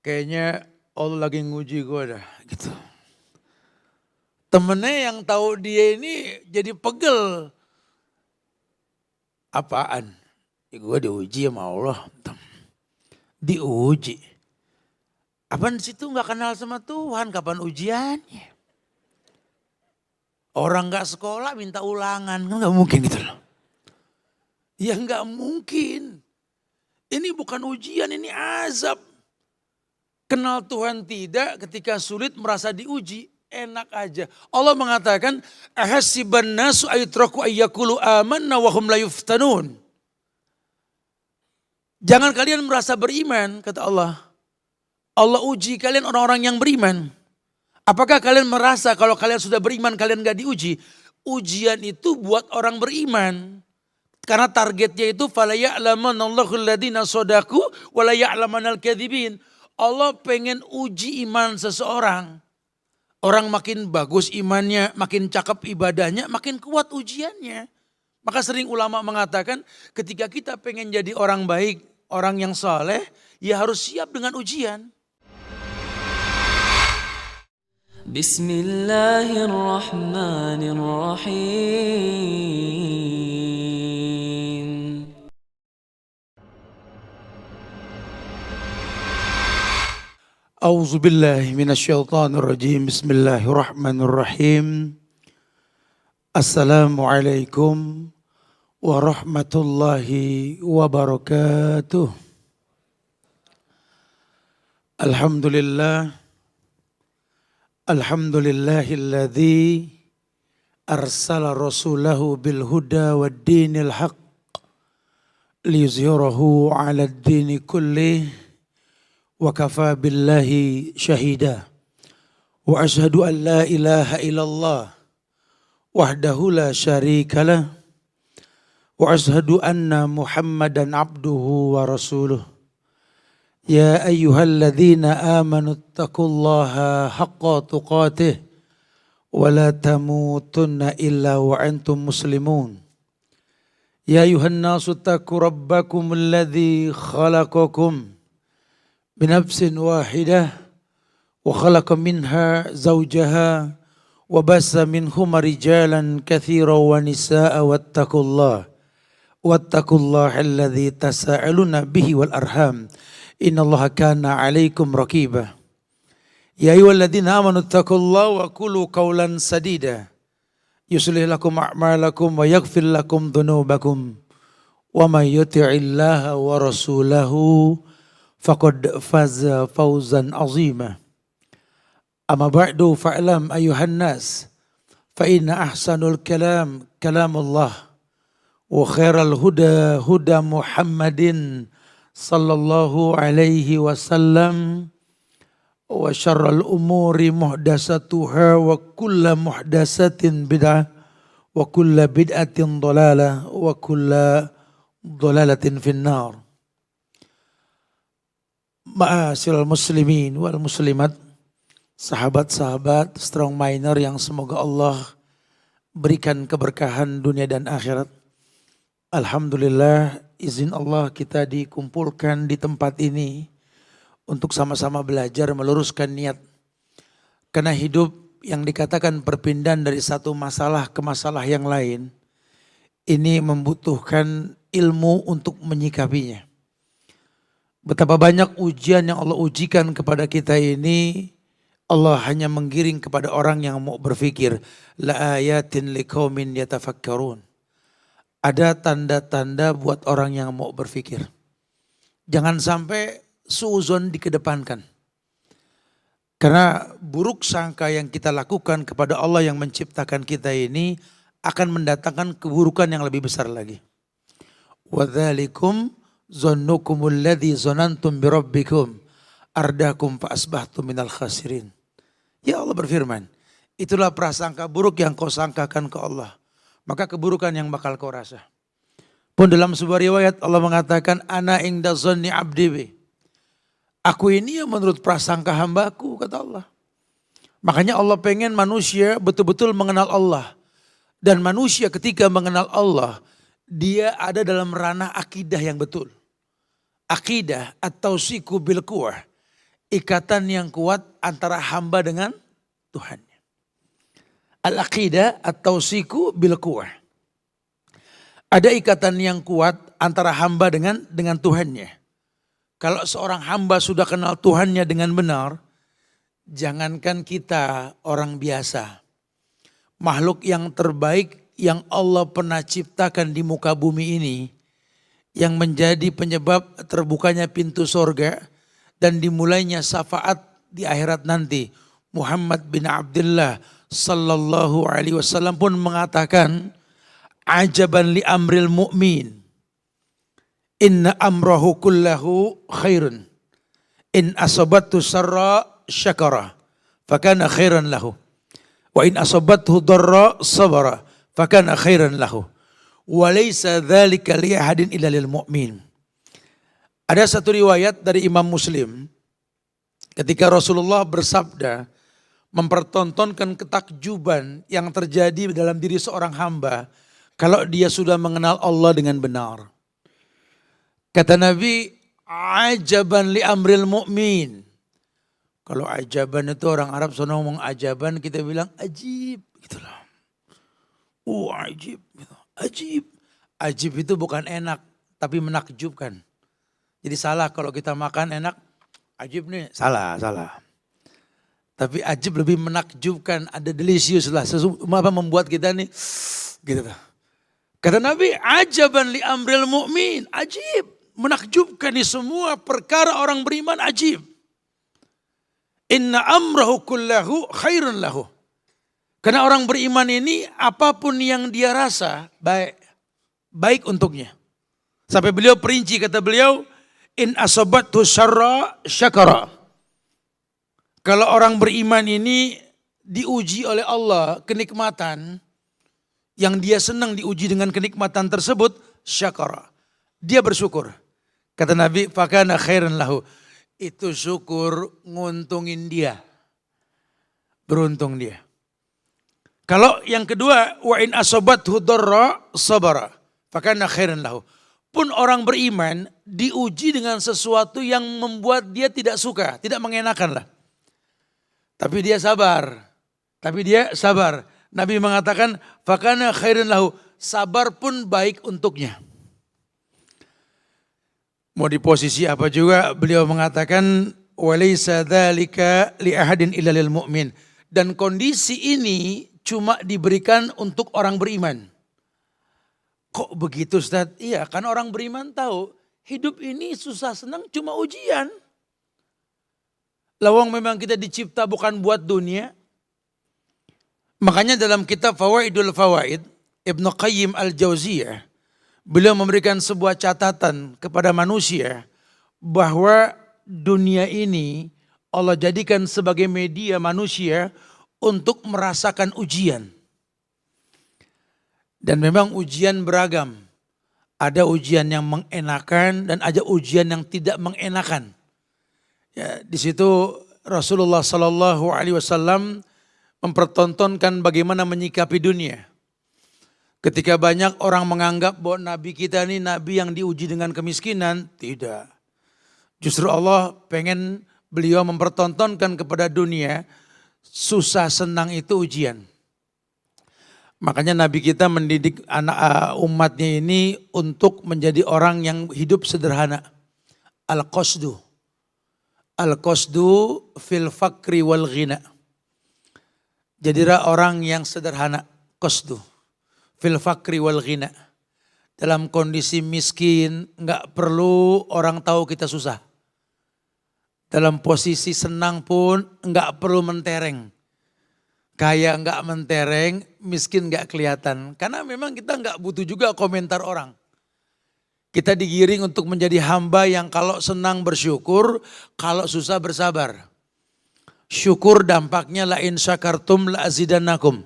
Kayaknya Allah lagi nguji gue dah gitu. Temennya yang tahu dia ini jadi pegel. Apaan? Ya gue diuji sama Allah. Diuji. Apaan situ gak kenal sama Tuhan, kapan ujiannya? Orang gak sekolah minta ulangan, kan gak mungkin gitu loh. Ya gak mungkin. Ini bukan ujian, ini azab. Kenal Tuhan tidak, ketika sulit merasa diuji, enak aja. Allah mengatakan, ahasiban nasu ayutraku ayyakulu amanna wa hum la yuftanun. Jangan kalian merasa beriman, kata Allah. Allah uji kalian orang-orang yang beriman. Apakah kalian merasa kalau kalian sudah beriman kalian gak diuji? Ujian itu buat orang beriman. Karena targetnya itu fala ya'lamanallahu alladziina shadaqu wa la ya'lamanal kadzibin. Allah pengen uji iman seseorang. Orang makin bagus imannya, makin cakep ibadahnya, makin kuat ujiannya. Maka sering ulama mengatakan ketika kita pengen jadi orang baik, orang yang saleh, ya harus siap dengan ujian. Bismillahirrahmanirrahim. A'udzubillahi minasyaitonirrajim. Bismillahirrahmanirrahim. Assalamualaikum warahmatullahi wabarakatuh. Alhamdulillah. Alhamdulillahilladzi arsala rasulahu bil huda wad dinil haqq liyuzhirahu 'alad dini kullih. Wa kafa billahi syahida. Wa ashhadu an la ilaha illallah wahdahu la syarikalah. Wa ashhadu anna Muhammadan abduhu wa rasuluh. Ya ayyuhalladzina amanu taqullaha haqqa tuqatih wa la tamutunna illa wa antum muslimun. Ya ayyuhan nasu taqu rabbakum alladzi khalaqakum بنفس واحدة وخلق منها زوجها وبث منهما رجالا كثيرا ونساء واتقوا الله الذي تساءلون به والأرحام إن الله كان عليكم رقيبا يا أيها الذين آمنوا اتقوا الله وقولوا قولا سديدا يصلح لكم أعمالكم ويغفر لكم ذنوبكم ومن يطع الله ورسوله faqad faza fawzan azima. Amma ba'du fa'lam ayuhan nas fa inna ahsanul kalam kalamullah wa khairal huda huda Muhammadin sallallahu alaihi wasallam wa syarrul umuri muhdasatuha wa kullu muhdasatin bid'ah wa kullu bid'atin dhalalah wa kullu dhalalatin finnar. Ma'asyiral muslimin wal muslimat, sahabat-sahabat strong minor yang semoga Allah berikan keberkahan dunia dan akhirat. Alhamdulillah, izin Allah kita dikumpulkan di tempat ini untuk sama-sama belajar meluruskan niat. Karena hidup yang dikatakan perpindahan dari satu masalah ke masalah yang lain, ini membutuhkan ilmu untuk menyikapinya. Betapa banyak ujian yang Allah ujikan kepada kita ini, Allah hanya menggiring kepada orang yang mau berpikir. La ayatin liqaumin yatafakkarun. Ada tanda-tanda buat orang yang mau berpikir. Jangan sampai suuzon dikedepankan. Karena buruk sangka yang kita lakukan kepada Allah yang menciptakan kita ini akan mendatangkan keburukan yang lebih besar lagi. Wa dzalikum zannukumul ladzi zanantum birabbikum ardakum fa asbahtum minal khasirin. Ya Allah berfirman, itulah prasangka buruk yang kau sangkakan ke Allah, maka keburukan yang bakal kau rasa. Pun dalam sebuah riwayat Allah mengatakan ana inda zanni abdi bi. Aku ini yang menurut prasangka hambaku, kata Allah. Makanya Allah pengen manusia betul-betul mengenal Allah. Dan manusia ketika mengenal Allah, dia ada dalam ranah akidah yang betul. Akidah atau siku bil quwah. ikatan yang kuat antara hamba dengan Tuhannya. Al-aqidah at-tawsiku bil quwwah. Ada ikatan yang kuat antara hamba dengan Tuhannya. Kalau seorang hamba sudah kenal Tuhannya dengan benar, jangankan kita orang biasa, makhluk yang terbaik yang Allah pernah ciptakan di muka bumi ini, yang menjadi penyebab terbukanya pintu surga dan dimulainya syafaat di akhirat nanti, Muhammad bin Abdullah sallallahu alaihi wasallam pun mengatakan, ajaban li amril mu'min, inna amrahu kullahu khairun, in asabathu syarra syakara fakana khairan lahu, wa in asabathu darra sabara fakana khairan lahu, wa laysa dzalika li ahadin illa lil mu'min. Ada satu riwayat dari Imam Muslim ketika Rasulullah bersabda, mempertontonkan ketakjuban yang terjadi dalam diri seorang hamba kalau dia sudah mengenal Allah dengan benar. Kata Nabi, ajaban li amril mu'min. Kalau ajaban itu orang Arab sana ngomong ajaban, kita bilang ajib. Gitu loh. Ajib. Ajib. Ajib itu bukan enak, tapi menakjubkan. Jadi salah kalau kita makan enak, ajib nih. Salah. Tapi ajib lebih menakjubkan, ada delicious lah. Apa membuat kita nih, gitu. Kata Nabi, ajaban li amril mu'min. Ajib. Menakjubkan di semua perkara orang beriman, ajib. Inna amrahu kullahu khairun lahu. Karena orang beriman ini apapun yang dia rasa baik untuknya. Sampai beliau perinci, kata beliau, in asabathu syarra syakara. Kalau orang beriman ini diuji oleh Allah kenikmatan, yang dia senang diuji dengan kenikmatan tersebut, syakara. Dia bersyukur. Kata Nabi, fakana khairan lahu. Itu syukur nguntungin dia. Beruntung dia. Kalau yang kedua, wa in asabathu darra sabara fakana khairan lahu. Pun orang beriman diuji dengan sesuatu yang membuat dia tidak suka, tidak mengenakan lah. Tapi dia sabar. Nabi mengatakan, fakana khairan lahu. Sabar pun baik untuknya. Mau di posisi apa juga, beliau mengatakan, walaysa dzalika li ahadin illa lil mu'min. Dan kondisi ini cuma diberikan untuk orang beriman. Kok begitu Ustaz? Iya, kan orang beriman tahu hidup ini susah senang cuma ujian. Lawang memang kita dicipta bukan buat dunia. Makanya dalam kitab Fawaidul Fawaid, Ibnu Qayyim Al-Jauziyah, beliau memberikan sebuah catatan kepada manusia bahwa dunia ini Allah jadikan sebagai media manusia untuk merasakan ujian. Dan memang ujian beragam. Ada ujian yang mengenakan dan ada ujian yang tidak mengenakan. Ya, di situ Rasulullah Sallallahu Alaihi Wasallam mempertontonkan bagaimana menyikapi dunia. Ketika banyak orang menganggap bahwa Nabi kita ini Nabi yang diuji dengan kemiskinan, tidak. Justru Allah pengen beliau mempertontonkan kepada dunia, susah senang itu ujian. Makanya Nabi kita mendidik anak umatnya ini untuk menjadi orang yang hidup sederhana. Al-qasdu. Al-qasdu fil fakri wal ghina. Jadilah orang yang sederhana. Qasdu. Fil fakri wal ghina. Dalam kondisi miskin, enggak perlu orang tahu kita susah. Dalam posisi senang pun enggak perlu mentereng. Kaya enggak mentereng, miskin enggak kelihatan. Karena memang kita enggak butuh juga komentar orang. Kita digiring untuk menjadi hamba yang kalau senang bersyukur, kalau susah bersabar. Syukur dampaknya la in syakartum la azidannakum.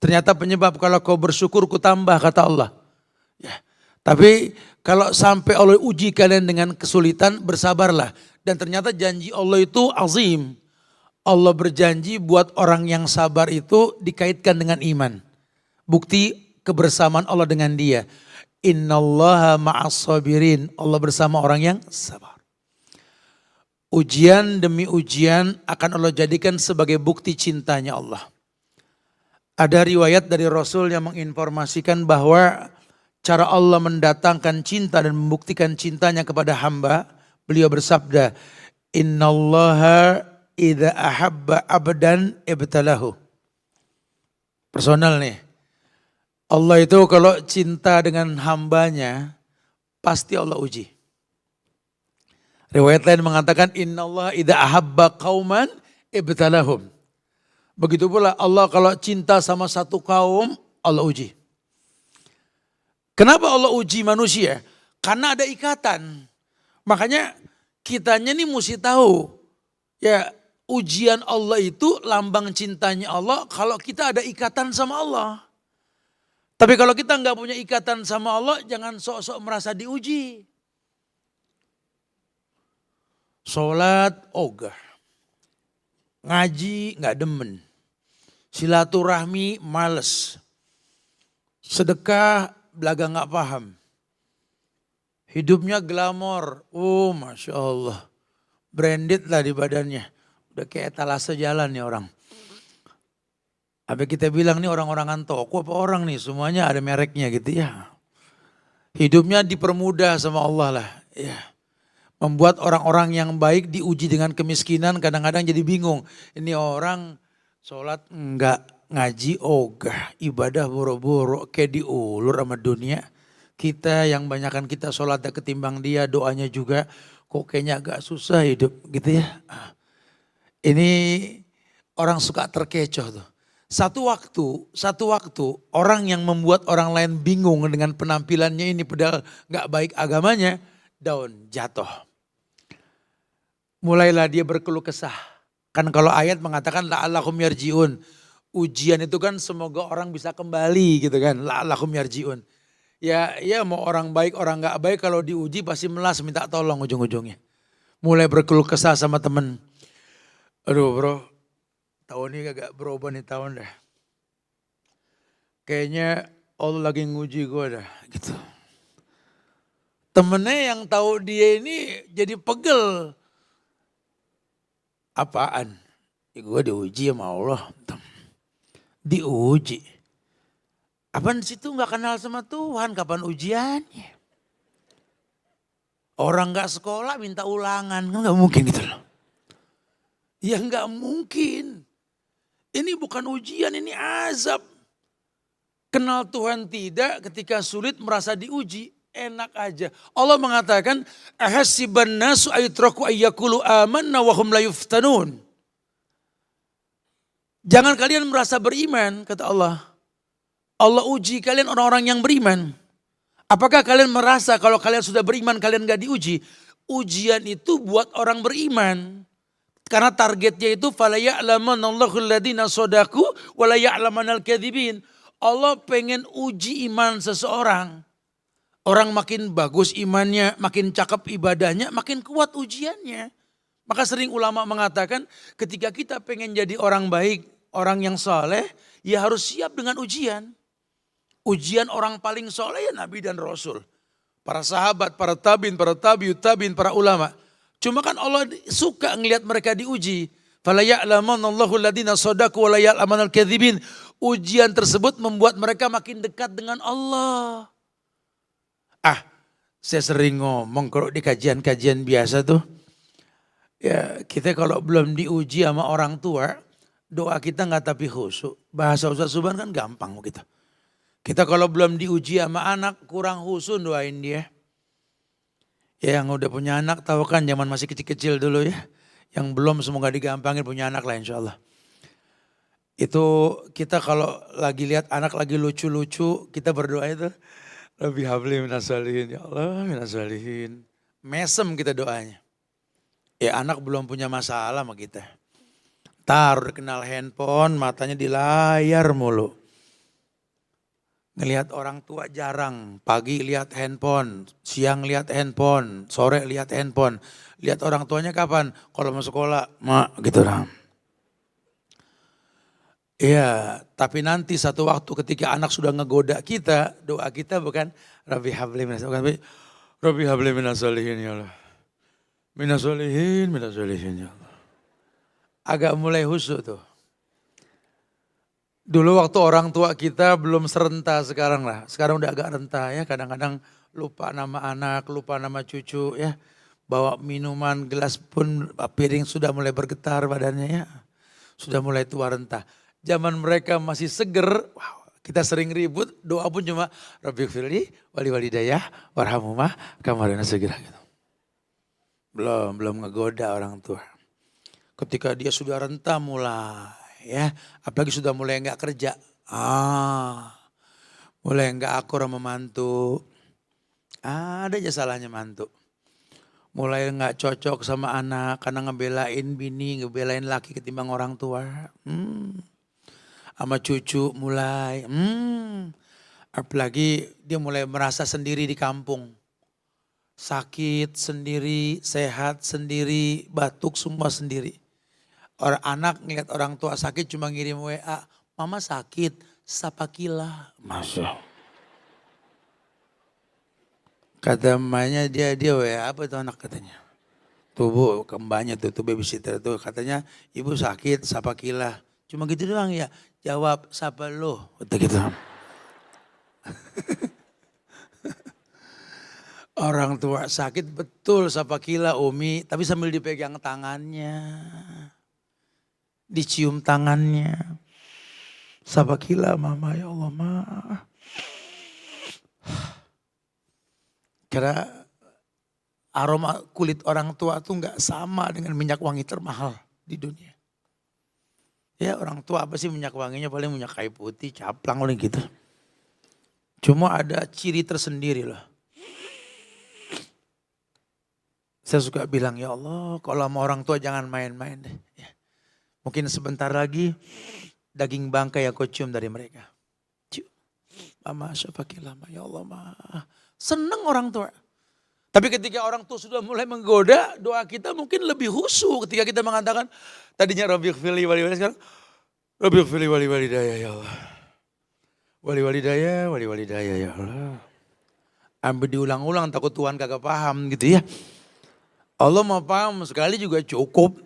Ternyata penyebab kalau kau bersyukur ku tambah, kata Allah. Ya. Tapi kalau sampai Allah uji kalian dengan kesulitan, bersabarlah. Dan ternyata janji Allah itu azim. Allah berjanji buat orang yang sabar itu dikaitkan dengan iman. Bukti kebersamaan Allah dengan dia. Innallaha ma'as sabirin. Allah bersama orang yang sabar. Ujian demi ujian akan Allah jadikan sebagai bukti cintanya Allah. Ada riwayat dari Rasul yang menginformasikan bahwa cara Allah mendatangkan cinta dan membuktikan cintanya kepada hamba. Beliau bersabda, Innallaha idza ahabba abdan ibtalahu. Personal nih. Allah itu kalau cinta dengan hambanya, pasti Allah uji. Riwayat lain mengatakan, Innallaha idza ahabba qauman ibtalahum. Begitu pula Allah kalau cinta sama satu kaum, Allah uji. Kenapa Allah uji manusia? Karena ada ikatan. Makanya kitanya nih mesti tahu. Ya, ujian Allah itu lambang cintanya Allah kalau kita ada ikatan sama Allah. Tapi kalau kita nggak punya ikatan sama Allah, jangan sok-sok merasa diuji. Sholat ogah. Ngaji nggak demen. Silaturahmi males. Sedekah belaga nggak paham. Hidupnya glamor. Oh Masya Allah. Branded lah di badannya. Udah kayak etalase jalan nih orang. Apa kita bilang nih orang-orangan toko apa orang nih. Semuanya ada mereknya gitu ya. Hidupnya dipermudah sama Allah lah. Ya. Membuat orang-orang yang baik diuji dengan kemiskinan kadang-kadang jadi bingung. Ini orang sholat enggak, ngaji ogah, ibadah boro-boro, kayak diulur sama dunia. Kita yang banyakkan kita sholatnya ketimbang dia, doanya juga kok kayaknya agak susah hidup gitu ya. Ini orang suka terkecoh tuh. Satu waktu orang yang membuat orang lain bingung dengan penampilannya ini padahal gak baik agamanya, down, jatuh. Mulailah dia berkeluh kesah. Kan kalau ayat mengatakan la'allahum yarji'un. Ujian itu kan semoga orang bisa kembali gitu kan. La'allahum yarji'un. Ya mau orang baik orang gak baik kalau diuji pasti melas minta tolong ujung-ujungnya. Mulai berkeluh kesah sama temen. Aduh bro, tahun ini agak berubah nih tahun dah. Kayaknya Allah lagi nguji gue dah gitu. Temennya yang tahu dia ini jadi pegel. Apaan? Ya gue diuji sama Allah. Diuji. Apaan situ gak kenal sama Tuhan, kapan ujiannya? Orang gak sekolah minta ulangan, kan gak mungkin gitu loh. Ya gak mungkin. Ini bukan ujian, ini azab. Kenal Tuhan tidak, ketika sulit merasa diuji, enak aja. Allah mengatakan, ahasiban nasu ayutraku ayyakulu amanna wa hum la yuftanun. Jangan kalian merasa beriman, kata Allah. Allah uji kalian orang-orang yang beriman. Apakah kalian merasa kalau kalian sudah beriman kalian gak diuji? Ujian itu buat orang beriman. Karena targetnya itu fala ya'lamanallahu alladziina shadaku wa la ya'lamanal kadzibin. Allah pengen uji iman seseorang. Orang makin bagus imannya, makin cakep ibadahnya, makin kuat ujiannya. Maka sering ulama mengatakan ketika kita pengen jadi orang baik, orang yang soleh, ya harus siap dengan ujian. Ujian orang paling soleh ya Nabi dan Rasul. Para sahabat, para tabiin, para tabiut tabiin, para ulama. Cuma kan Allah suka ngelihat mereka diuji. Fala ya'lamanallahu alladziina shadaku wa la ya'lamanal kadzibin. Ujian tersebut membuat mereka makin dekat dengan Allah. Saya sering ngomong kalau di kajian-kajian biasa tuh. Ya kita kalau belum diuji sama orang tua, doa kita nggak tapi khusyuk. Bahasa Ustaz Subhan kan gampang gitu. Kita kalau belum diuji sama anak, kurang khusyuk doain dia. Ya yang udah punya anak tahu kan zaman masih kecil-kecil dulu ya. Yang belum semoga digampangin punya anak lah insya Allah. Itu kita kalau lagi lihat anak lagi lucu-lucu, kita berdoa itu. Rabbi habli minas sholihin, ya Allah minas sholihin. Mesem kita doanya. Ya anak belum punya masalah sama kita. Udah kenal handphone, matanya di layar mulu. Ngelihat orang tua jarang, pagi lihat handphone, siang lihat handphone, sore lihat handphone. Lihat orang tuanya kapan? Kalau mau sekolah, mak gitu lah. Iya, tapi nanti satu waktu ketika anak sudah ngegoda kita, doa kita bukan Rabbi habli minas sholihin, Rabbi habli minas sholihin ya Allah. Minas solihin ya Allah. Agak mulai khusyuk tuh. Dulu waktu orang tua kita belum serenta sekarang lah. Sekarang udah agak renta ya. Kadang-kadang lupa nama anak, lupa nama cucu ya. Bawa minuman, gelas pun piring sudah mulai bergetar badannya ya. Sudah mulai tua renta. Zaman mereka masih seger, wow, kita sering ribut, doa pun cuma Rabbighfirli wali walidayah warhamhumah kamarina segera gitu. Belum ngegoda orang tua. Ketika dia sudah renta mulai ya, apalagi sudah mulai enggak kerja. Mulai enggak akur sama mantu. Ada aja salahnya mantu. Mulai enggak cocok sama anak karena ngebelain bini, ngebelain laki ketimbang orang tua. Sama cucu mulai. Apalagi dia mulai merasa sendiri di kampung. Sakit sendiri, sehat sendiri, batuk semua sendiri. Orang anak ngeliat orang tua sakit cuma ngirim WA, mama sakit, sapakila. Masya. Kata emaknya dia WA apa itu anak katanya. Tuh kembangnya tuh babysitter tuh katanya ibu sakit, sapakila. Cuma gitu doang ya, jawab sapa lo. Kata gitu. Orang tua sakit betul sapakila Umi, tapi sambil dipegang tangannya. Dicium tangannya. Sabakila mama ya Allah ma. Karena aroma kulit orang tua tuh gak sama dengan minyak wangi termahal di dunia. Ya orang tua apa sih minyak wanginya paling minyak kayu putih, caplang oleh gitu. Cuma ada ciri tersendiri loh. Saya suka bilang ya Allah kalau sama orang tua jangan main-main deh. Ya. Mungkin sebentar lagi daging bangkai yang kau cium dari mereka. Mama syafakillah ya Allah ma. Seneng orang tua. Tapi ketika orang tua sudah mulai menggoda, doa kita mungkin lebih khusyuk ketika kita mengatakan tadinya Rabbighfirli wali sekarang Rabbighfirli wali walidayah ya Allah. Wali walidayah ya Allah. Ambil diulang-ulang takut Tuhan kagak paham gitu ya. Allah mau paham sekali juga cukup.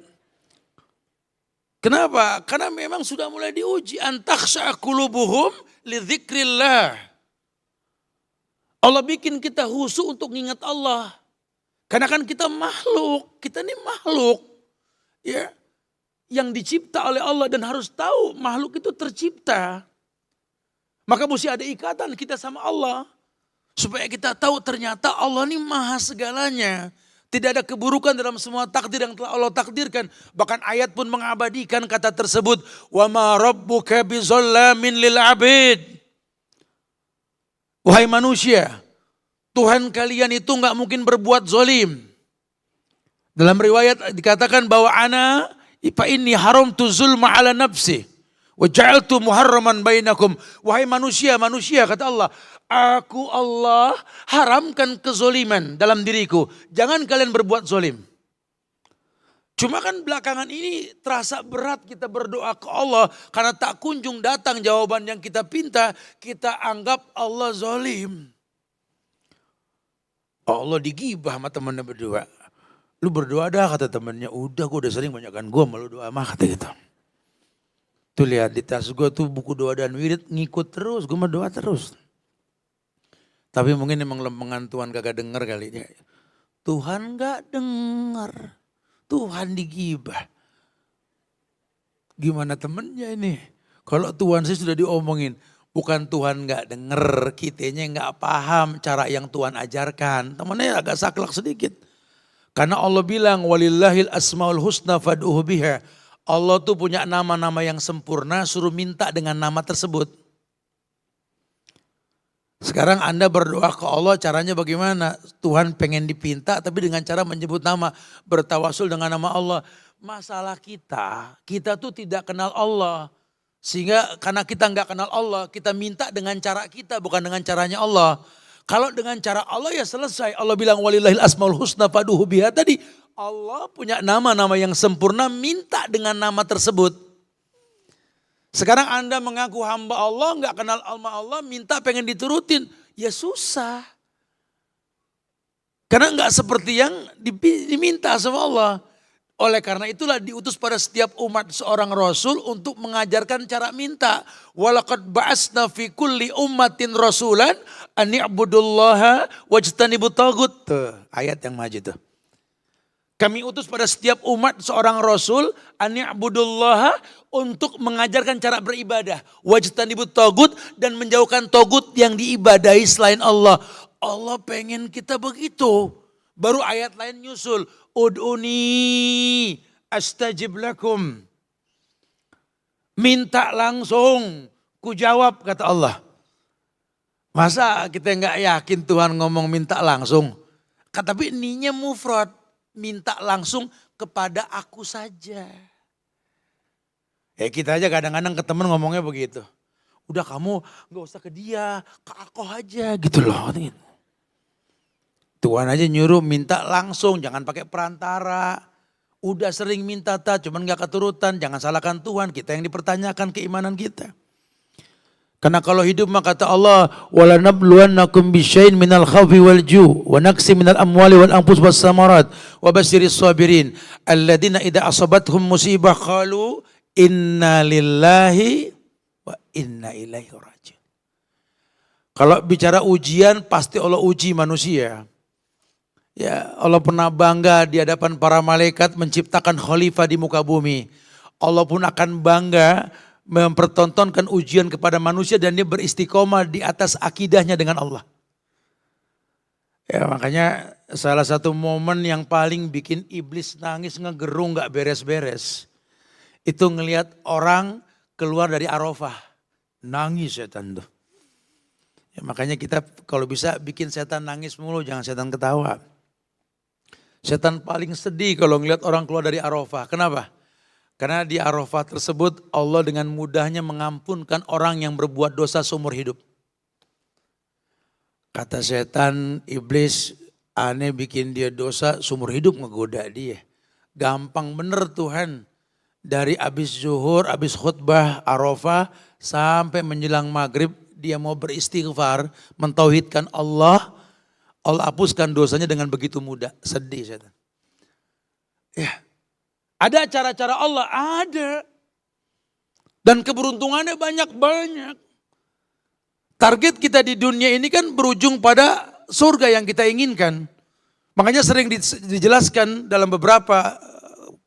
Kenapa? Karena memang sudah mulai diuji. Antakhsha qulubuhum li dzikrillah. Allah bikin kita khusyuk untuk ingat Allah. Karena kan kita makhluk. Kita ini makhluk. Ya, yang dicipta oleh Allah dan harus tahu makhluk itu tercipta. Maka mesti ada ikatan kita sama Allah. Supaya kita tahu ternyata Allah ini maha segalanya. Tidak ada keburukan dalam semua takdir yang telah Allah takdirkan. Bahkan ayat pun mengabadikan kata tersebut. Wa ma rabbuka bizallamin lil abid. Wahai manusia, Tuhan kalian itu enggak mungkin berbuat zalim. Dalam riwayat dikatakan bahwa ana fa inni haramtu zulma ala nafsi wa ja'altu muharraman bainakum. Wahai manusia kata Allah, aku Allah haramkan kezoliman dalam diriku. Jangan kalian berbuat zolim. Cuma kan belakangan ini terasa berat kita berdoa ke Allah. Karena tak kunjung datang jawaban yang kita pinta. Kita anggap Allah zolim. Allah digibah sama temannya berdua. Lu berdoa dah kata temannya. Udah gue udah sering banyakkan gue malu doa mah kata gitu. Tuh lihat di tas gue tuh buku doa dan wirid ngikut terus. Gue mau doa terus. Tapi mungkin emang lempengan Tuhan kagak denger kali dia. Tuhan gak denger. Tuhan digibah. Gimana temennya ini? Kalau Tuhan saya sudah diomongin. Bukan Tuhan gak denger. Kitanya gak paham cara yang Tuhan ajarkan. Temennya agak saklek sedikit. Karena Allah bilang walillahil asmaul husna fad'uhu biha. Allah tuh punya nama-nama yang sempurna, suruh minta dengan nama tersebut. Sekarang Anda berdoa ke Allah caranya bagaimana? Tuhan pengen dipinta tapi dengan cara menyebut nama. Bertawasul dengan nama Allah. Masalah kita tuh tidak kenal Allah. Sehingga karena kita nggak kenal Allah, kita minta dengan cara kita bukan dengan caranya Allah. Kalau dengan cara Allah ya selesai. Allah bilang walillahil asmaul husna fad'uhu biha tadi. Allah punya nama-nama yang sempurna, minta dengan nama tersebut. Sekarang Anda mengaku hamba Allah, nggak kenal Allah, minta pengen diturutin. Ya susah. Karena enggak seperti yang diminta sama Allah. Oleh karena itulah diutus pada setiap umat seorang rasul untuk mengajarkan cara minta. Walaqad ba'asna fi kulli ummatin rasulan an i'budullaha wajtanibut taghut. Ayat yang maju tuh. Kami utus pada setiap umat seorang rasul an i'budullaha untuk mengajarkan cara beribadah. Wajtanibut taghut dan menjauhkan taghut yang diibadahi selain Allah. Allah pengen kita begitu. Baru ayat lain nyusul. Ud'uni astajib lakum. Minta langsung. Ku jawab kata Allah. Masa kita nggak yakin Tuhan ngomong minta langsung. Tapi ininya mufrad. Minta langsung kepada aku saja. Ya kita aja kadang-kadang ke temen ngomongnya begitu. Udah kamu gak usah ke dia, ke aku aja gitu loh. Tuhan aja nyuruh minta langsung, jangan pakai perantara. Udah sering minta cuman gak keturutan, jangan salahkan Tuhan. Kita yang dipertanyakan keimanan kita. Karena kalau hidup maka kata Allah, wala nabluwannakum bisyai'in minal khawfi wal ju' wa naqsi minal amwali wal anfus was samarat wa basyiris sabirin alladziina idza asabathum musibah qalu inna lillahi wa inna ilaihi raji'un. Kalau bicara ujian pasti Allah uji manusia. Ya, Allah pernah bangga di hadapan para malaikat menciptakan khalifah di muka bumi. Allah pun akan bangga mempertontonkan ujian kepada manusia dan dia beristiqomah di atas akidahnya dengan Allah. Ya makanya salah satu momen yang paling bikin iblis nangis ngegerung gak beres-beres. Itu ngelihat orang keluar dari Arafah. Nangis setan tuh. Ya makanya kita kalau bisa bikin setan nangis mulu, jangan setan ketawa. Setan paling sedih kalau ngelihat orang keluar dari Arafah. Kenapa? Karena di Arafah tersebut Allah dengan mudahnya mengampunkan orang yang berbuat dosa seumur hidup. Kata setan, iblis, aneh bikin dia dosa seumur hidup ngegoda dia. Gampang bener Tuhan. Dari abis zuhur, abis khutbah Arafah sampai menjelang maghrib dia mau beristighfar, mentauhidkan Allah. Allah hapuskan dosanya dengan begitu mudah. Sedih setan. Ya. Ada cara-cara Allah, ada. Dan keberuntungannya banyak-banyak. Target kita di dunia ini kan berujung pada surga yang kita inginkan. Makanya sering dijelaskan dalam beberapa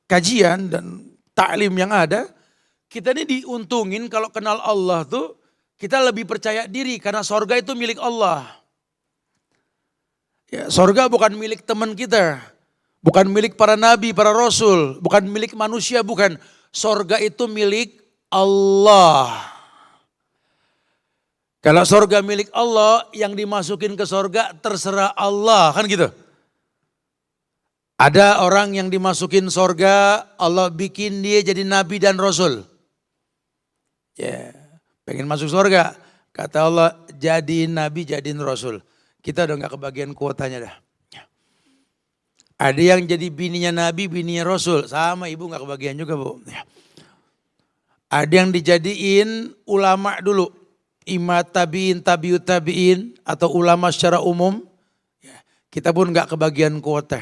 kajian dan taklim yang ada. Kita ini diuntungin kalau kenal Allah tuh kita lebih percaya diri karena surga itu milik Allah. Ya, surga bukan milik teman kita. Bukan milik para nabi, para rasul. Bukan milik manusia, bukan. Sorga itu milik Allah. Kalau sorga milik Allah, yang dimasukin ke sorga terserah Allah. Kan gitu. Ada orang yang dimasukin sorga, Allah bikin dia jadi nabi dan rasul. Ya, pengen masuk sorga. Kata Allah, jadiin nabi, jadiin rasul. Kita udah gak kebagian kuotanya dah. Ada yang jadi bininya Nabi, bininya Rasul. Sama ibu gak kebagian juga bu. Ada yang dijadiin ulama dulu. Imam tabi'in, tabi'ut tabi'in. Atau ulama secara umum. Kita pun gak kebagian kuota.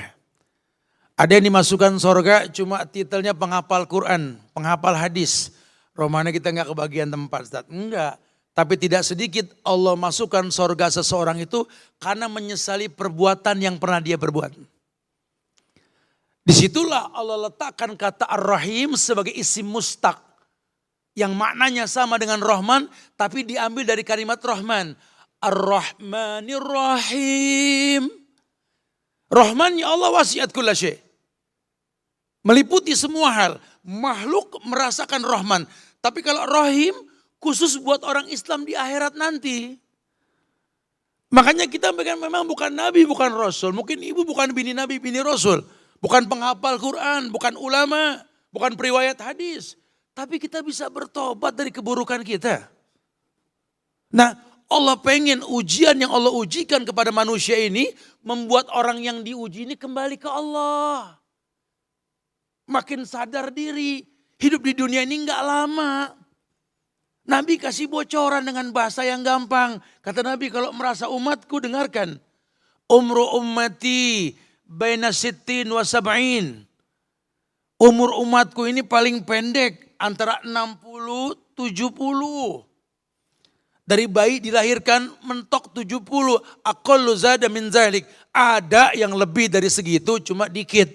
Ada yang dimasukkan surga cuma titelnya penghafal Quran. Penghafal hadis. Romana kita gak kebagian tempat. Ustaz. Enggak. Tapi tidak sedikit Allah masukkan surga seseorang itu. Karena menyesali perbuatan yang pernah dia berbuat. Disitulah Allah letakkan kata Ar-Rahim sebagai isim mustaq. Yang maknanya sama dengan Rahman tapi diambil dari kalimat Rahman. Ar-Rahmanir Rahim. Rahman ya Allah wasiat kulla syai'. Meliputi semua hal. Makhluk merasakan Rahman. Tapi kalau Rahim khusus buat orang Islam di akhirat nanti. Makanya kita memang bukan Nabi, bukan Rasul. Mungkin ibu bukan bini Nabi, bini Rasul. Bukan penghafal Quran, bukan ulama, bukan periwayat hadis. Tapi kita bisa bertobat dari keburukan kita. Nah Allah pengen ujian yang Allah ujikan kepada manusia ini membuat orang yang diuji ini kembali ke Allah. Makin sadar diri, hidup di dunia ini enggak lama. Nabi kasih bocoran dengan bahasa yang gampang. Kata Nabi kalau merasa umatku dengarkan. Umru ummati baina sittin wa sab'in. Umur umatku ini paling pendek antara 60 70. Dari bayi dilahirkan mentok 70. Aqallu zada min zalik. Ada yang lebih dari segitu cuma dikit.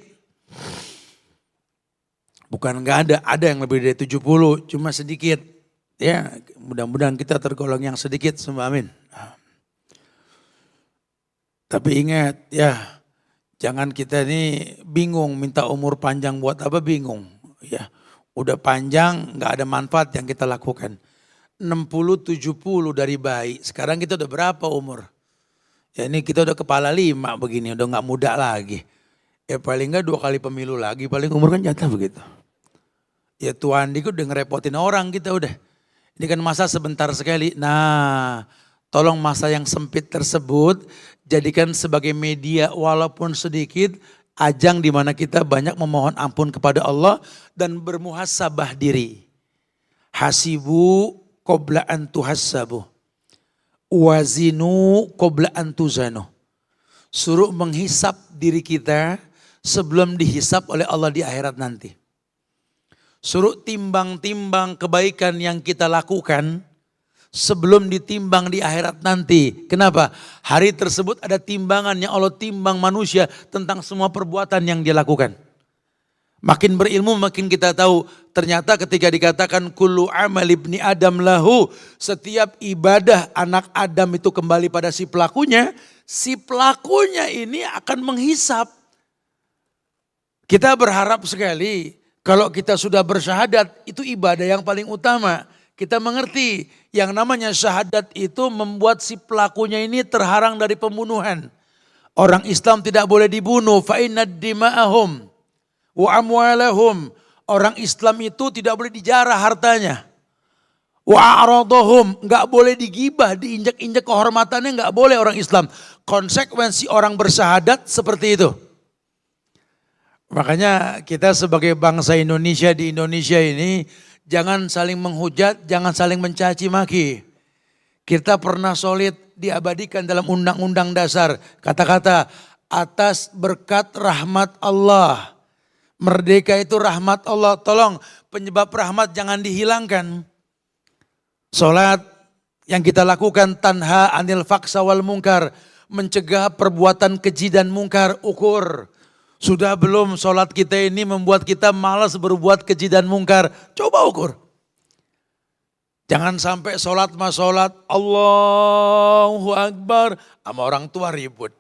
Bukan enggak ada yang lebih dari 70 cuma sedikit. Ya, mudah-mudahan kita tergolong yang sedikit, semua amin. Tapi ingat ya, jangan kita ini bingung minta umur panjang buat apa, bingung. Ya, udah panjang nggak ada manfaat yang kita lakukan. 60-70 dari bayi, sekarang kita udah berapa umur? Ya ini kita udah kepala 5 begini, udah nggak muda lagi. Ya paling nggak 2 kali pemilu lagi, paling umur kan jatuh begitu. Ya Tuhan udah ngerepotin orang kita udah. Ini kan masa sebentar sekali. Nah, tolong masa yang sempit tersebut jadikan sebagai media walaupun sedikit, ajang di mana kita banyak memohon ampun kepada Allah dan bermuhasabah diri. Hasibu qabla an tuhassabu. Wazinu qabla an tuzanu. Suruh menghisap diri kita sebelum dihisap oleh Allah di akhirat nanti. Suruh timbang-timbang kebaikan yang kita lakukan sebelum ditimbang di akhirat nanti. Kenapa? Hari tersebut ada timbangan yang Allah timbang manusia tentang semua perbuatan yang dia lakukan. Makin berilmu makin kita tahu ternyata ketika dikatakan kullu amal ibni adam lahu, setiap ibadah anak Adam itu kembali pada si pelakunya ini akan menghisap. Kita berharap sekali kalau kita sudah bersyahadat, itu ibadah yang paling utama. Kita mengerti yang namanya syahadat itu membuat si pelakunya ini terharang dari pembunuhan. Orang Islam tidak boleh dibunuh. Fa'innad dima'ahum wa amwalahum. Orang Islam itu tidak boleh dijarah hartanya. Wa a'radahum, enggak boleh digibah, diinjak-injak kehormatannya, enggak boleh orang Islam. Konsekuensi orang bersyahadat seperti itu. Makanya kita sebagai bangsa Indonesia di Indonesia ini jangan saling menghujat, jangan saling mencaci maki. Kita pernah solid diabadikan dalam undang-undang dasar. Kata-kata atas berkat rahmat Allah. Merdeka itu rahmat Allah. Tolong penyebab rahmat jangan dihilangkan. Salat yang kita lakukan tanha anil faksa wal mungkar. Mencegah perbuatan keji dan mungkar, ukur. Sudah belum sholat kita ini membuat kita malas berbuat keji dan mungkar? Coba ukur. Jangan sampai sholat Allahu Akbar sama orang tua ribut.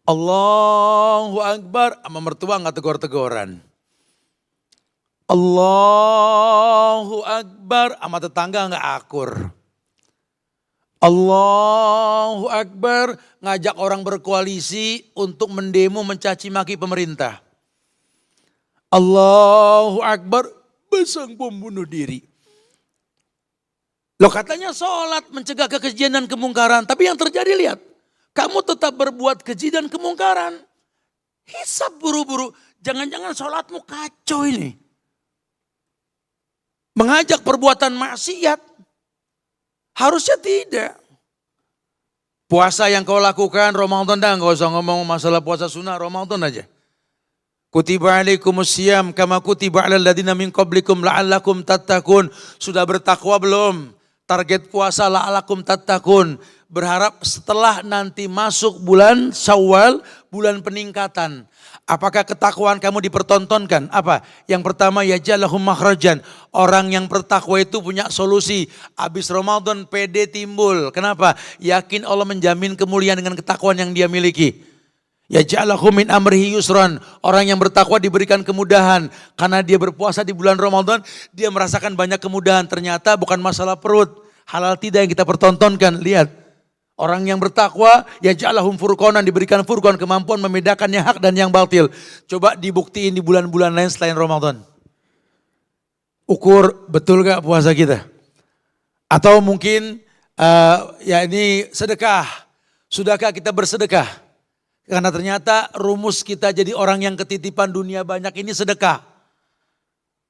Allahu Akbar sama mertua nggak tegur-teguran. Allahu Akbar sama tetangga nggak akur. Allahu Akbar ngajak orang berkoalisi untuk mendemo mencaci maki pemerintah. Allahu Akbar besang bom bunuh diri. Loh katanya sholat mencegah kekejian dan kemungkaran. Tapi yang terjadi lihat. Kamu tetap berbuat keji dan kemungkaran. Hisab buru-buru. Jangan-jangan sholatmu kacau ini. Mengajak perbuatan maksiat. Harusnya tidak. Puasa yang kau lakukan Ramadan dah, enggak usah ngomong masalah puasa sunnah, Ramadan aja. Kutiba alaikumusiyam kama kutiba alal ladina min qablikum la'allakum tattaqun. Sudah bertakwa belum? Target puasa la'allakum tattaqun. Berharap setelah nanti masuk bulan Syawal, bulan peningkatan. Apakah ketakwaan kamu dipertontonkan? Apa? Yang pertama yaj'alahum makhrajan. Orang yang bertakwa itu punya solusi. Habis Ramadan PD timbul. Kenapa? Yakin Allah menjamin kemuliaan dengan ketakwaan yang dia miliki. Yaj'alahum min amrihi yusran. Orang yang bertakwa diberikan kemudahan. Karena dia berpuasa di bulan Ramadan, dia merasakan banyak kemudahan. Ternyata bukan masalah perut. Halal tidak yang kita pertontonkan. Lihat. Orang yang bertakwa, yaj'alahum furqanan, diberikan furqan, kemampuan membedakan yang hak dan yang batil. Coba dibuktiin di bulan-bulan lain selain Ramadan. Ukur betul gak puasa kita? Atau mungkin ya ini sedekah. Sudahkah kita bersedekah? Karena ternyata rumus kita jadi orang yang ketitipan dunia banyak ini sedekah.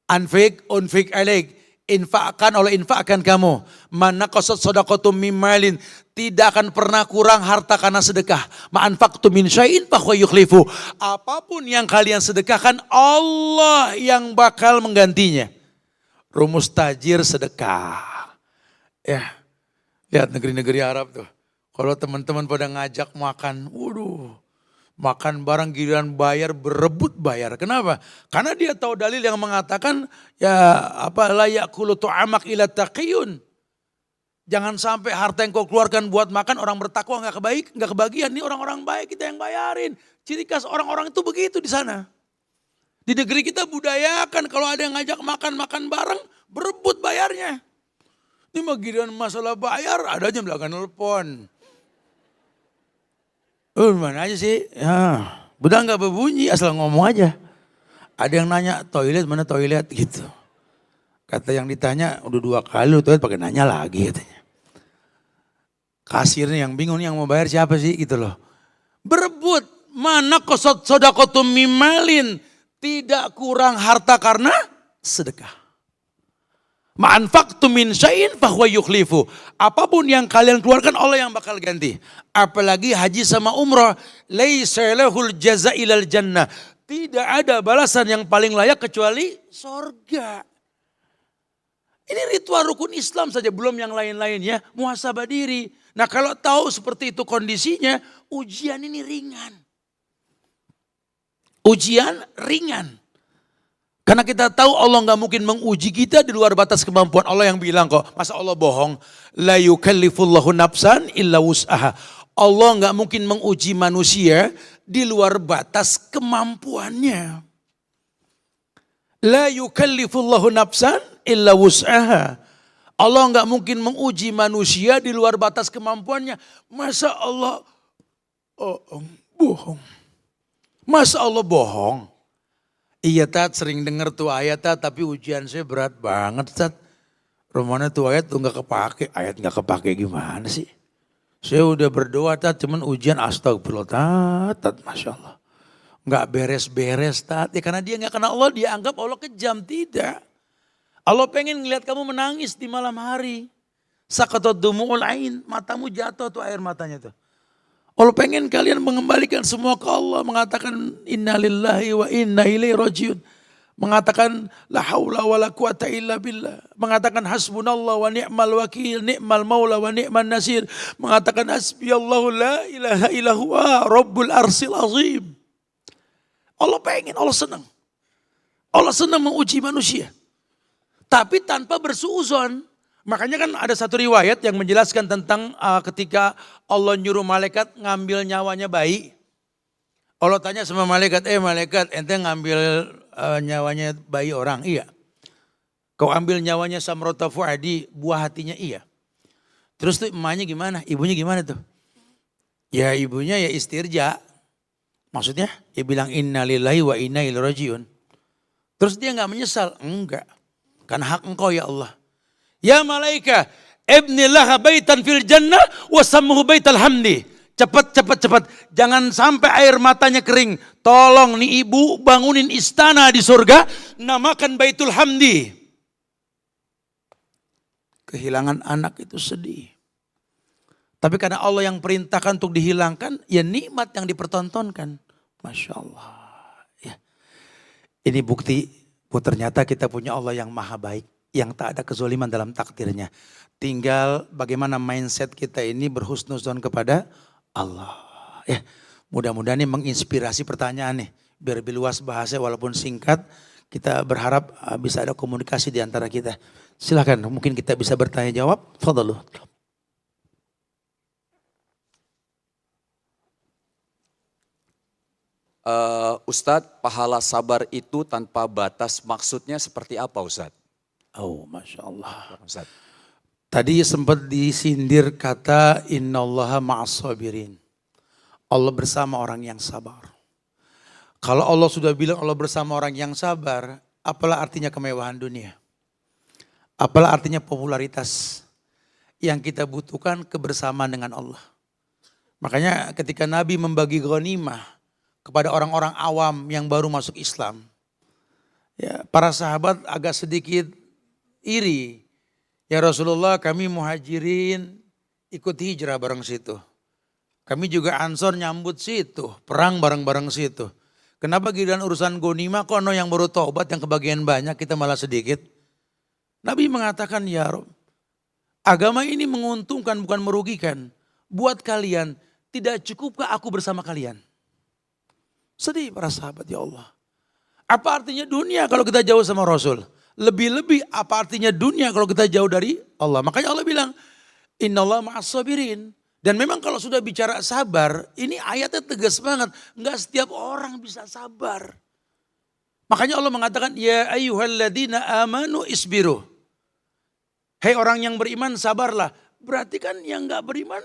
Anfik, unfik alaik. infakkan kamu. Mana qasat sadaqatum mimalin. Tidak akan pernah kurang harta karena sedekah. Ma'anfaqtum min syai'in fahuwa yukhlifu. Apapun yang kalian sedekahkan, Allah yang bakal menggantinya. Rumus tajir sedekah. Ya, lihat negeri-negeri Arab tuh. Kalau teman-teman pada ngajak makan, waduh. Makan barang giliran bayar, berebut bayar. Kenapa? Karena dia tahu dalil yang mengatakan ya apa la ya'kulu tu'amak ila taqiyun. Jangan sampai harta yang kau keluarkan buat makan orang bertakwa enggak kebagian. Ini orang-orang baik kita yang bayarin. Ciri khas orang-orang itu begitu di sana. Di negeri kita budayakan kalau ada yang ngajak makan bareng, berebut bayarnya. Ini mah giliran masalah bayar, ada aja belakang telepon. Mana aja sih? Ya, udah nggak berbunyi, asal ngomong aja. Ada yang nanya toilet mana toilet gitu. Kata yang ditanya udah 2 kali toilet pakai nanya lagi katanya. Kasirnya yang bingung yang mau bayar siapa sih gitu loh. Berebut, mana qasat sadaqatum mimalin. Tidak kurang harta karena sedekah. Ma'anfaqtum min syai'in fahuwa yukhlifu. Apapun yang kalian keluarkan Allah yang bakal ganti. Apalagi haji sama umrah. Laisa lahul jaza ilal jannah. Tidak ada balasan yang paling layak kecuali sorga. Ini ritual rukun Islam saja, belum yang lain-lainnya. Muhasabah diri. Nah kalau tahu seperti itu kondisinya, ujian ini ringan. Ujian ringan. Karena kita tahu Allah nggak mungkin menguji kita di luar batas kemampuan. Allah yang bilang kok, masa Allah bohong? La yukallifullahu nafsan illa wus'aha. Allah nggak mungkin menguji manusia di luar batas kemampuannya. La yukallifullahu nafsan illa wus'aha. Allah nggak mungkin menguji manusia di luar batas kemampuannya. Masa Allah bohong? Masa Allah bohong? Iya Tat, sering dengar tuh ayat Tat, tapi ujian saya berat banget Tat. Romana tuh ayat tuh gak kepake, ayat gak kepake gimana sih? Saya udah berdoa Tat, cuman ujian astagfirullah Tat, Masya Allah. Gak beres-beres Tat, ya karena dia gak kenal Allah, dia anggap Allah kejam, tidak. Allah pengen ngeliat kamu menangis di malam hari. Saqatat dumu'ul ain, matamu jatuh tuh air matanya tuh. Allah pengen kalian mengembalikan semua ke Allah. Mengatakan innalillahi wa inna ilaihi rajiun. Mengatakan la haula wa la quwata illa billah. Mengatakan hasbunallah wa ni'mal wakil, ni'mal maula wa ni'man nasir. Mengatakan hasbiyallahu la ilaha illa huwa rabbul arsil azim. Allah pengen, Allah senang. Allah senang menguji manusia. Tapi tanpa bersuuzon. Makanya kan ada satu riwayat yang menjelaskan tentang ketika Allah nyuruh malaikat ngambil nyawanya bayi. Allah tanya sama malaikat, malaikat ente ngambil nyawanya bayi orang? Iya. Kau ambil nyawanya Samrata Fuadi, buah hatinya? Iya. Terus tuh emaknya gimana? Ibunya gimana tuh? Ya ibunya ya istirja. Maksudnya dia bilang innalillahi wa inna ilaihi rajiun. Terus dia gak menyesal? Enggak. Kan hak engkau ya Allah. Ya malaika, ibnilah baitan fil jannah wasammuhu baital hamdi. Cepat. Jangan sampai air matanya kering. Tolong nih ibu bangunin istana di surga. Namakan Baitul Hamdi. Kehilangan anak itu sedih. Tapi karena Allah yang perintahkan untuk dihilangkan, ya nikmat yang dipertontonkan. Masya Allah. Ya. Ini bukti bahwa ternyata kita punya Allah yang maha baik. Yang tak ada kezoliman dalam takdirnya. Tinggal bagaimana mindset kita ini berhusnuzon kepada Allah. Ya, mudah-mudahan ini menginspirasi pertanyaan nih. Biar lebih luas bahasa walaupun singkat. Kita berharap bisa ada komunikasi di antara kita. Silakan, mungkin kita bisa bertanya jawab. Fadhalu. Ustadz, pahala sabar itu tanpa batas maksudnya seperti apa Ustadz? Oh, Masya Allah. Ustadz. Tadi sempat disindir kata innallaha ma'as sabirin. Allah bersama orang yang sabar. Kalau Allah sudah bilang Allah bersama orang yang sabar, apalah artinya kemewahan dunia? Apalah artinya popularitas? Yang kita butuhkan kebersamaan dengan Allah. Makanya ketika Nabi membagi ghanimah kepada orang-orang awam yang baru masuk Islam, ya, para sahabat agak sedikit iri. Ya Rasulullah, kami muhajirin ikut hijrah bareng situ. Kami juga ansor nyambut situ, perang bareng-bareng situ. Kenapa giliran urusan gonima kok yang baru taubat yang kebagian banyak kita malah sedikit? Nabi mengatakan, ya Rob, agama ini menguntungkan bukan merugikan. Buat kalian, tidak cukupkah aku bersama kalian? Sedih para sahabat, ya Allah. Apa artinya dunia kalau kita jauh sama Rasul? Lebih-lebih apa artinya dunia kalau kita jauh dari Allah? Makanya Allah bilang, innallaha ma'as sabirin. Dan memang kalau sudah bicara sabar, ini ayatnya tegas banget. Enggak setiap orang bisa sabar. Makanya Allah mengatakan, ya ayyuhalladzina amanu isbiru. Hei orang yang beriman sabarlah. Berarti kan yang enggak beriman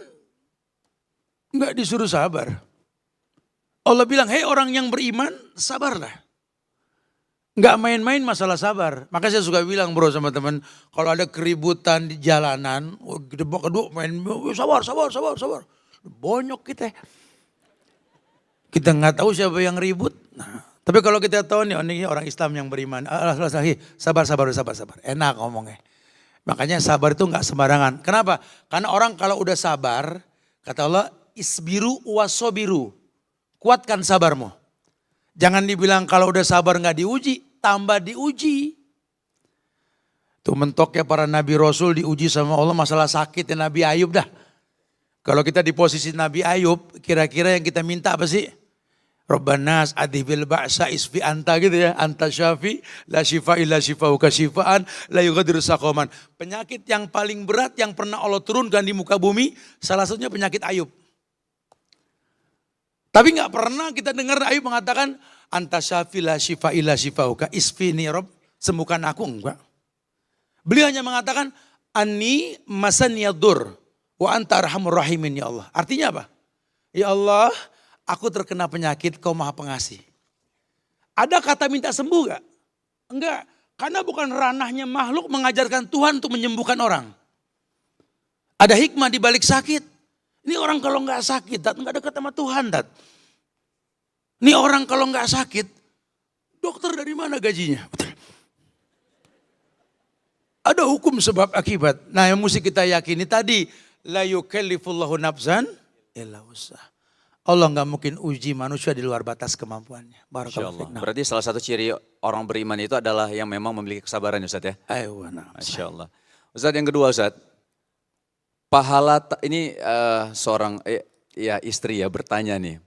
enggak disuruh sabar. Allah bilang, hei orang yang beriman sabarlah. Enggak main-main masalah sabar. Maka saya suka bilang bro sama teman, kalau ada keributan di jalanan, kedua main sabar. Bonyok kita. Kita nggak tahu siapa yang ribut. Nah, tapi kalau kita tahu nih, ini orang Islam yang beriman, sabar. Enak ngomongnya. Makanya sabar itu nggak sembarangan. Kenapa? Karena orang kalau udah sabar, kata Allah, isbiru wasobiru. Kuatkan sabarmu. Jangan dibilang kalau udah sabar nggak diuji, tambah diuji. Tuh mentoknya para nabi rasul diuji sama Allah masalah sakit ya Nabi Ayub dah. Kalau kita di posisi Nabi Ayub, kira-kira yang kita minta apa sih? Rabbanas adhibil ba'sa isfi anta gitu ya. Anta syafi la shifa illa shifauka shifaan la yughadiru saqaman. Penyakit yang paling berat yang pernah Allah turunkan di muka bumi, salah satunya penyakit Ayub. Tapi nggak pernah kita dengar Ayub mengatakan anta syafi la shifa illa shifauka isfini rob, sembuhkan aku, enggak. Beliau hanya mengatakan anni masanyadur wa anta arhamur rahimin ya Allah. Artinya apa? Ya Allah, aku terkena penyakit, kau maha pengasih. Ada kata minta sembuh gak? Enggak, karena bukan ranahnya makhluk mengajarkan Tuhan untuk menyembuhkan orang. Ada hikmah di balik sakit. Ini orang kalau nggak sakit, nggak dekat sama Tuhan, Tat. Ini orang kalau nggak sakit, dokter dari mana gajinya? Ada hukum sebab akibat. Nah yang mesti kita yakini tadi, la yukallifullahu nafsan illa wus'aha. Allah nggak mungkin uji manusia di luar batas kemampuannya. Barakallahu. Berarti salah satu ciri orang beriman itu adalah yang memang memiliki kesabaran Ustaz ya? Ayo, nah. Masya Allah. Ustaz yang kedua Ustaz. Pahala, ini seorang ya istri ya bertanya nih.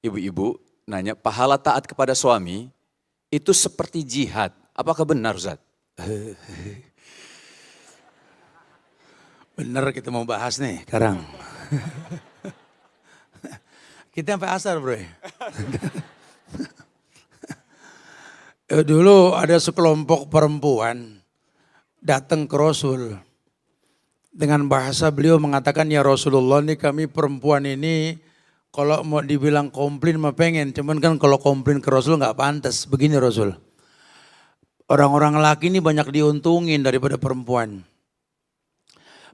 Ibu-ibu nanya, pahala taat kepada suami itu seperti jihad. Apakah benar Ustaz? Benar kita mau bahas nih sekarang. Kita sampai asar bro. Dulu ada sekelompok perempuan datang ke Rasul. Dengan bahasa beliau mengatakan, ya Rasulullah nih kami perempuan ini kalau mau dibilang komplain mah pengen. Cuman kan kalau komplain ke Rasul nggak pantas. Begini Rasul. Orang-orang laki ini banyak diuntungin daripada perempuan.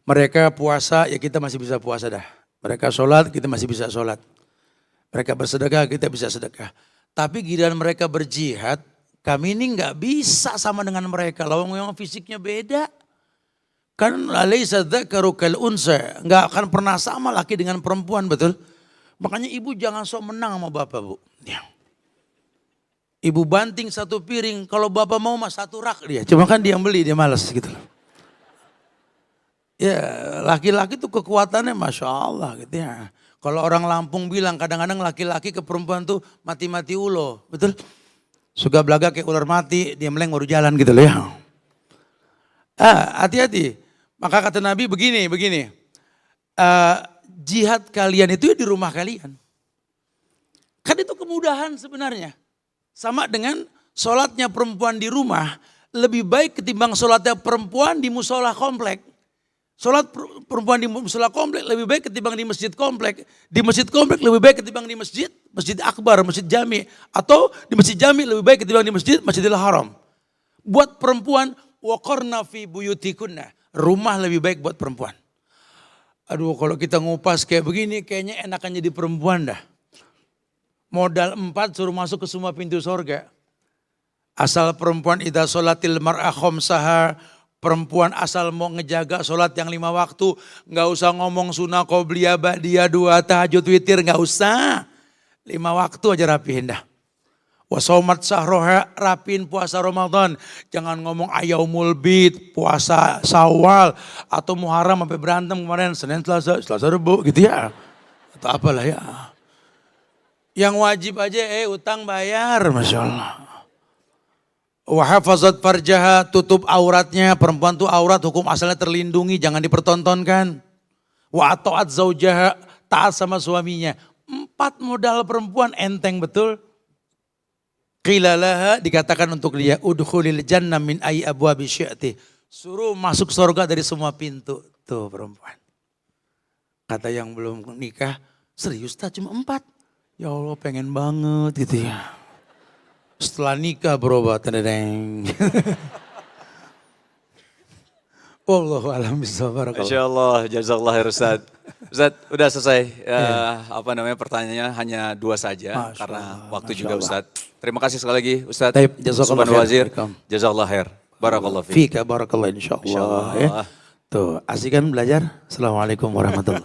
Mereka puasa ya kita masih bisa puasa dah. Mereka sholat kita masih bisa sholat. Mereka bersedekah kita bisa sedekah. Tapi giliran mereka berjihad, kami ini nggak bisa sama dengan mereka. Lawang memang fisiknya beda. Kan laisa dzakaru kal unsa, enggak akan pernah sama laki dengan perempuan, betul? Makanya ibu jangan sok menang sama bapak, Bu. Ya. Ibu banting satu piring, kalau bapak mau mah satu rak dia. Cuma kan dia yang beli, dia malas gitu loh. Ya, laki-laki tuh kekuatannya Masya Allah gitu ya. Kalau orang Lampung bilang kadang-kadang laki-laki ke perempuan tuh mati-mati ulo, betul? Suka belaga kayak ular mati, dia meleng baru jalan gitu loh ya. Hati-hati. Maka kata Nabi begini. Jihad kalian itu ya di rumah kalian. Kan itu kemudahan sebenarnya. Sama dengan sholatnya perempuan di rumah. Lebih baik ketimbang sholatnya perempuan di musola komplek. Sholat perempuan di musola komplek lebih baik ketimbang di masjid komplek. Di masjid komplek lebih baik ketimbang di masjid akbar, masjid jami. Atau di masjid jami lebih baik ketimbang di masjidil haram. Buat perempuan, waqarna fi buyutikunna. Rumah lebih baik buat perempuan. Aduh kalau kita ngupas kayak begini kayaknya enakan jadi perempuan dah. Modal 4 suruh masuk ke semua pintu sorga. Asal perempuan idza sholatil mar'a khamsaha, perempuan asal mau ngejaga sholat yang 5 waktu, nggak usah ngomong sunnah qobliyah ba'diyah 2 tahajud witir, nggak usah. 5 waktu aja rapihin dah. Wasaumat sahroha, rapiin puasa Ramadan. Jangan ngomong ayaumul bid, puasa Syawal atau Muharram sampai berantem kemarin Senin Selasa Rebo gitu ya. Atau apalah ya. Yang wajib aja utang bayar, Masya Allah. Wahafazat farjaha, tutup auratnya. Perempuan tuh aurat hukum asalnya terlindungi, jangan dipertontonkan. Wa atoat zaujaha, taat sama suaminya. 4 modal perempuan enteng betul. Qilalaha, dikatakan untuk dia, udkhulil jannah min ayyi abwabi syi'ti. Suruh masuk surga dari semua pintu. Tuh perempuan. Kata yang belum nikah, serius tak cuma 4? Ya Allah pengen banget gitu ya. Setelah nikah berubah, tadadeng. Wallahu a'lam bishawab. Masya Allah, jazakallah khair Ustaz. Ustaz, udah selesai. Pertanyaannya hanya 2 saja karena waktu juga Ustaz. Terima kasih sekali lagi Ustaz. Taib, jazakallah Wazir. khair. Jazakallah khair. Barakallah fiik. Fika barakallah insyaallah. Ya. Tuh, asik kan belajar? Assalamualaikum warahmatullahi